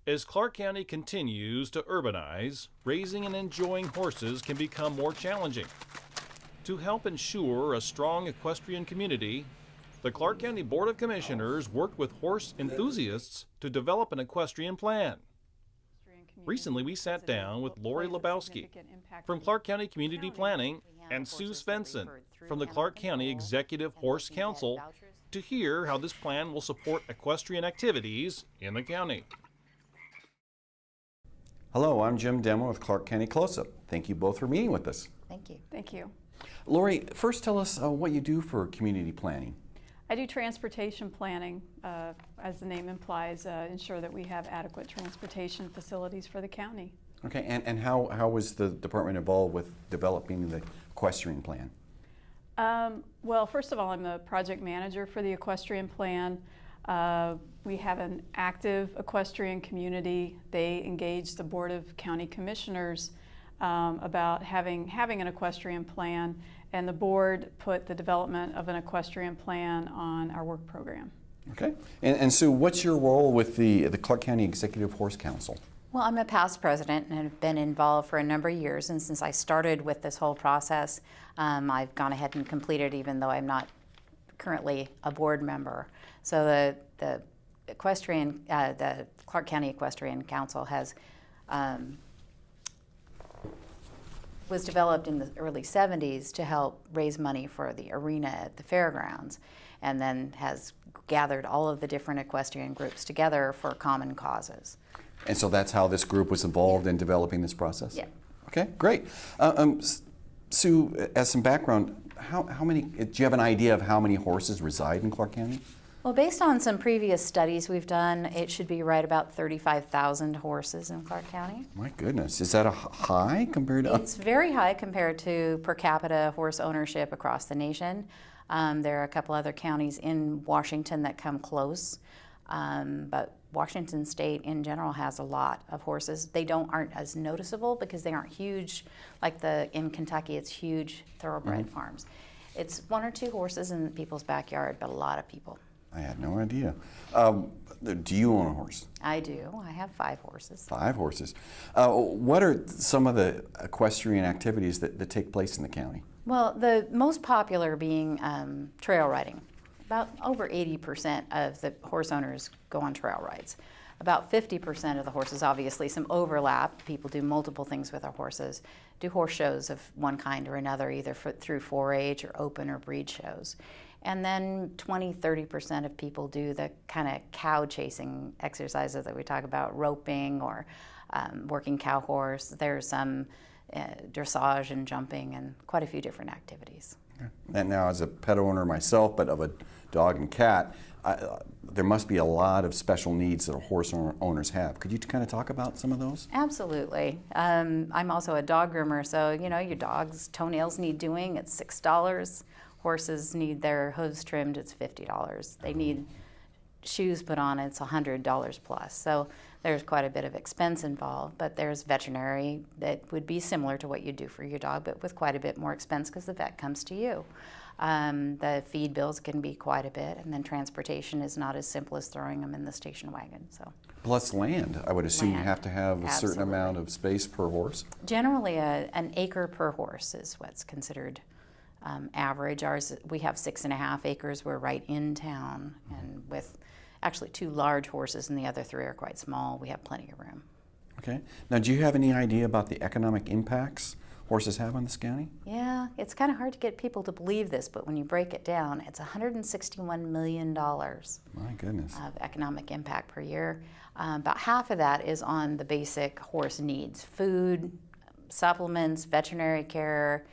As Clark County continues to urbanize, raising and enjoying horses can become more challenging. To help ensure a strong equestrian community, the Clark County Board of Commissioners worked with horse enthusiasts to develop an equestrian plan. Recently, we sat down with Lori Lebowski from Clark County Community Planning and Sue Svensson from the Clark County Executive Horse Council to hear how this plan will support equestrian activities in the county. Hello, I'm Jim Demo with Clark County Close-Up. Thank you both for meeting with us. Thank you. Thank you. Lori, first tell us what you do for community planning. I do transportation planning, as the name implies, ensure that we have adequate transportation facilities for the county. Okay, and how was the department involved with developing the equestrian plan? Well, first of all, I'm the project manager for the Equestrian Plan. We have an active equestrian community. They engage the Board of County Commissioners about having an equestrian plan, and the board put the development of an equestrian plan on our work program. Okay, and Sue, what's your role with the Clark County Executive Horse Council? Well, I'm a past president and have been involved for a number of years, and since I started with this whole process, I've gone ahead and completed, even though I'm not currently a board member. So the Clark County Equestrian Council was developed in the early 70s to help raise money for the arena at the fairgrounds, and then has gathered all of the different equestrian groups together for common causes. And so that's how this group was involved in developing this process? Yeah. Okay, great. Sue, as some background, how many, do you have an idea of how many horses reside in Clark County? Well, based on some previous studies we've done, it should be right about 35,000 horses in Clark County. My goodness, is that a high compared to? It's very high compared to per capita horse ownership across the nation. There are a couple other counties in Washington that come close, but Washington State in general has a lot of horses. They aren't as noticeable because they aren't huge, like in Kentucky, it's huge thoroughbred farms. It's one or two horses in people's backyard, but a lot of people. I had no idea. Do you own a horse? I do. I have 5 horses. 5 horses. What are some of the equestrian activities that take place in the county? Well, the most popular being trail riding. About over 80% of the horse owners go on trail rides. About 50% of the horses, obviously some overlap. People do multiple things with their horses, do horse shows of one kind or another, either through 4-H or open or breed shows. And then 20-30% of people do the kind of cow chasing exercises that we talk about, roping or working cow horse. There's some dressage and jumping and quite a few different activities. And now, as a pet owner myself, but of a dog and cat, there must be a lot of special needs that horse owners have. Could you kind of talk about some of those? Absolutely. I'm also a dog groomer, so your dog's toenails need doing. It's $6. Horses need their hooves trimmed. It's $50. They need shoes put on. It's $100 plus. So there's quite a bit of expense involved. But there's veterinary that would be similar to what you do for your dog, but with quite a bit more expense because the vet comes to you. The feed bills can be quite a bit, and then transportation is not as simple as throwing them in the station wagon. So. Plus land. I would assume you have to have a certain Absolutely. amount of space per horse. Generally, an acre per horse is what's considered average. Ours, we have 6.5 acres. We're right in town, and with actually 2 large horses, and the other 3 are quite small. We have plenty of room. Okay. Now, do you have any idea about the economic impacts horses have on this county? Yeah, it's kind of hard to get people to believe this, but when you break it down, it's $161 million My goodness. of economic impact per year. About half of that is on the basic horse needs: food, supplements, veterinary care,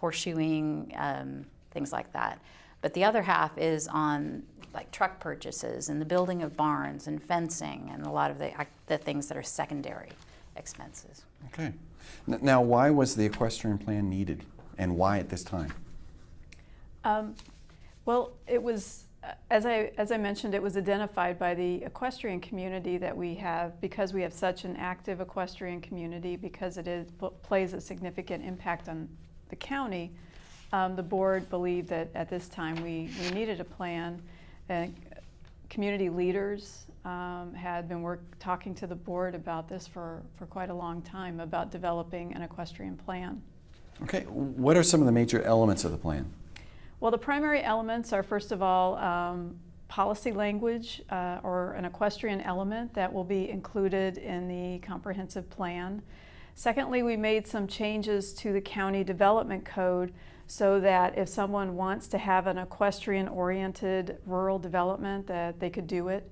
horseshoeing, things like that. But the other half is on like truck purchases and the building of barns and fencing and a lot of the things that are secondary expenses. Okay. Now, why was the equestrian plan needed, and why at this time? Well, it was, as I mentioned, it was identified by the equestrian community that we have, because we have such an active equestrian community, because it plays a significant impact on the county. The board believed that at this time we needed a plan. Community leaders had been talking to the board about this for quite a long time, about developing an equestrian plan. Okay, what are some of the major elements of the plan? Well, the primary elements are, first of all, policy language or an equestrian element that will be included in the comprehensive plan. Secondly, we made some changes to the county development code so that if someone wants to have an equestrian-oriented rural development, that they could do it.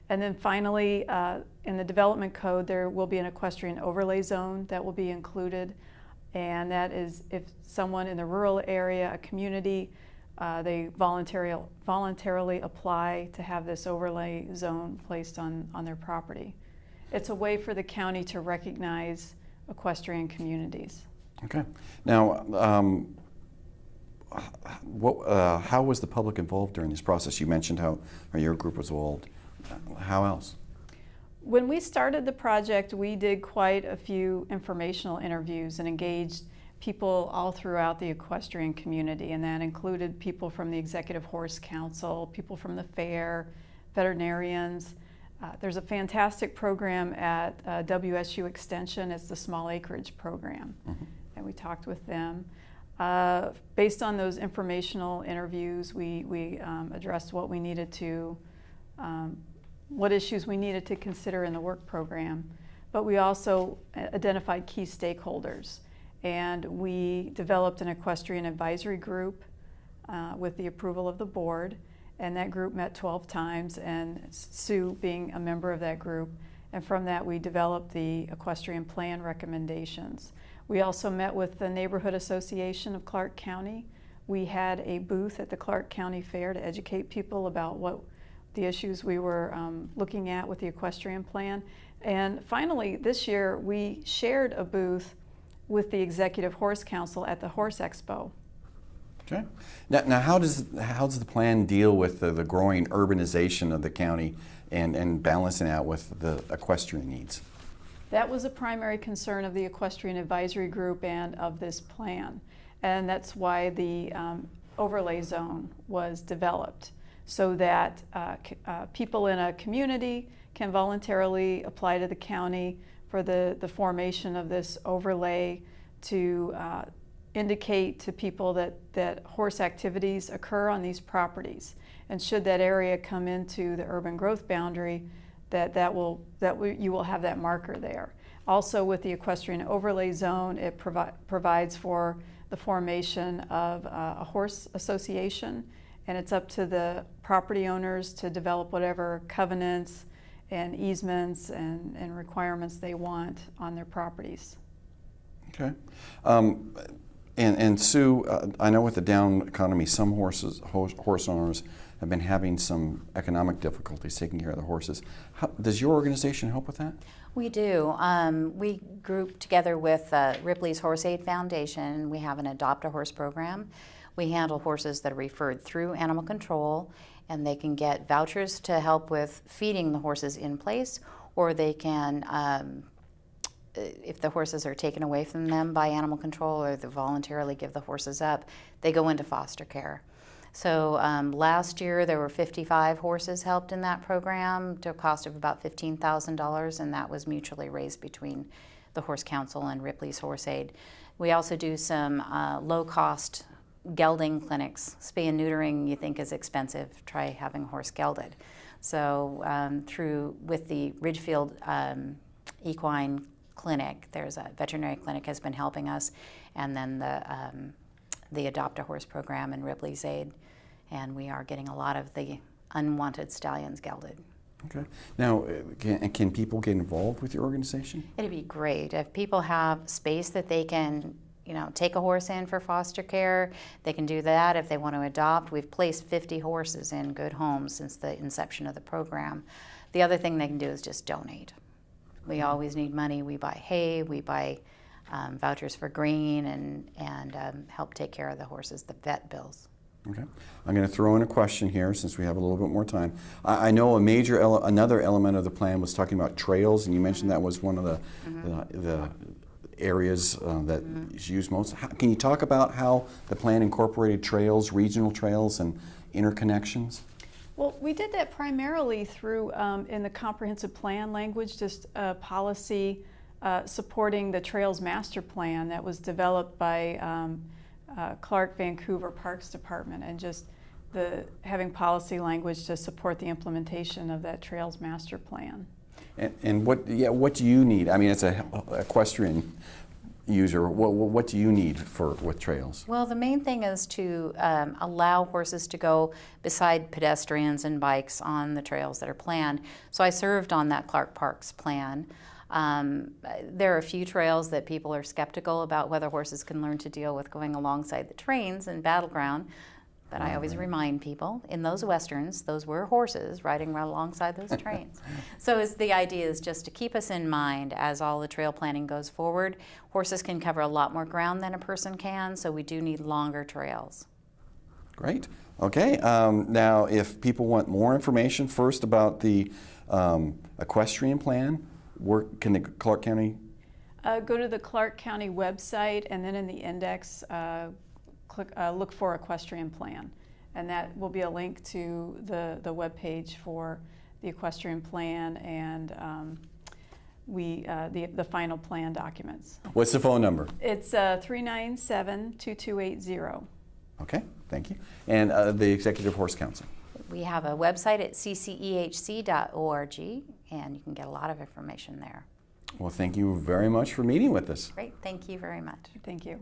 And then finally, in the development code, there will be an equestrian overlay zone that will be included. And that is if someone in the rural area, a community, they voluntarily apply to have this overlay zone placed on their property. It's a way for the county to recognize equestrian communities. Okay. Now, how was the public involved during this process? You mentioned how your group was involved. How else? When we started the project, we did quite a few informational interviews and engaged people all throughout the equestrian community, and that included people from the Executive Horse Council, people from the fair, veterinarians. There's a fantastic program at WSU Extension. It's the Small Acreage Program, and we talked with them. Based on those informational interviews, we addressed what we needed to, what issues we needed to consider in the work program, but we also identified key stakeholders. And we developed an equestrian advisory group with the approval of the board, and that group met 12 times, and Sue being a member of that group. And from that, we developed the equestrian plan recommendations. We also met with the Neighborhood Association of Clark County. We had a booth at the Clark County Fair to educate people about what the issues we were looking at with the equestrian plan. And finally, this year, we shared a booth with the Executive Horse Council at the Horse Expo. Okay. Now how does the plan deal with the growing urbanization of the county and balancing out with the equestrian needs? That was a primary concern of the Equestrian Advisory Group and of this plan. And that's why the overlay zone was developed, so that people in a community can voluntarily apply to the county for the formation of this overlay to indicate to people that horse activities occur on these properties. And should that area come into the urban growth boundary, you will have that marker there. Also, with the equestrian overlay zone, it provides for the formation of a horse association, and it's up to the property owners to develop whatever covenants and easements and requirements they want on their properties. Okay. And Sue, I know with the down economy, some horse owners have been having some economic difficulties taking care of the horses. Does your organization help with that? We do. We group together with Ripley's Horse Aid Foundation. We have an Adopt a Horse program. We handle horses that are referred through animal control, and they can get vouchers to help with feeding the horses in place, or they can, if the horses are taken away from them by animal control or they voluntarily give the horses up, they go into foster care. So last year there were 55 horses helped in that program to a cost of about $15,000, and that was mutually raised between the Horse Council and Ripley's Horse Aid. We also do some low-cost gelding clinics. Spay and neutering you think is expensive, try having a horse gelded. So with the Ridgefield Equine Clinic, there's a veterinary clinic has been helping us, and then the Adopt a Horse program and Ripley's Aid, and we are getting a lot of the unwanted stallions gelded. Okay. Now, can people get involved with your organization? It'd be great if people have space that they can, take a horse in for foster care. They can do that if they want to adopt. We've placed 50 horses in good homes since the inception of the program. The other thing they can do is just donate. We always need money. We buy hay, we buy vouchers for grain, and help take care of the horses, the vet bills. Okay. I'm going to throw in a question here since we have a little bit more time. I know another element of the plan was talking about trails, and you mentioned that was one of the areas that is used most. Can you talk about how the plan incorporated trails, regional trails, and interconnections? Well, we did that primarily through, in the comprehensive plan language, just a policy supporting the Trails Master Plan that was developed by Clark Vancouver Parks Department, and just having policy language to support the implementation of that Trails Master Plan. And what do you need? I mean, it's a equestrian user. What do you need with trails? Well, the main thing is to allow horses to go beside pedestrians and bikes on the trails that are planned. So I served on that Clark Parks plan. There are a few trails that people are skeptical about whether horses can learn to deal with going alongside the trains in Battleground. But I always remind people, in those westerns, those were horses riding right alongside those trains. So the idea is just to keep us in mind as all the trail planning goes forward. Horses can cover a lot more ground than a person can, so we do need longer trails. Great. Okay. Now, if people want more information first about the equestrian plan, where can the Clark County? Go to the Clark County website, and then in the index, look for Equestrian Plan, and that will be a link to the web page for the Equestrian Plan and the final plan documents. What's the phone number? It's 397-2280. Okay, thank you. And the Executive Horse Council? We have a website at ccehc.org, and you can get a lot of information there. Well, thank you very much for meeting with us. Great, thank you very much. Thank you.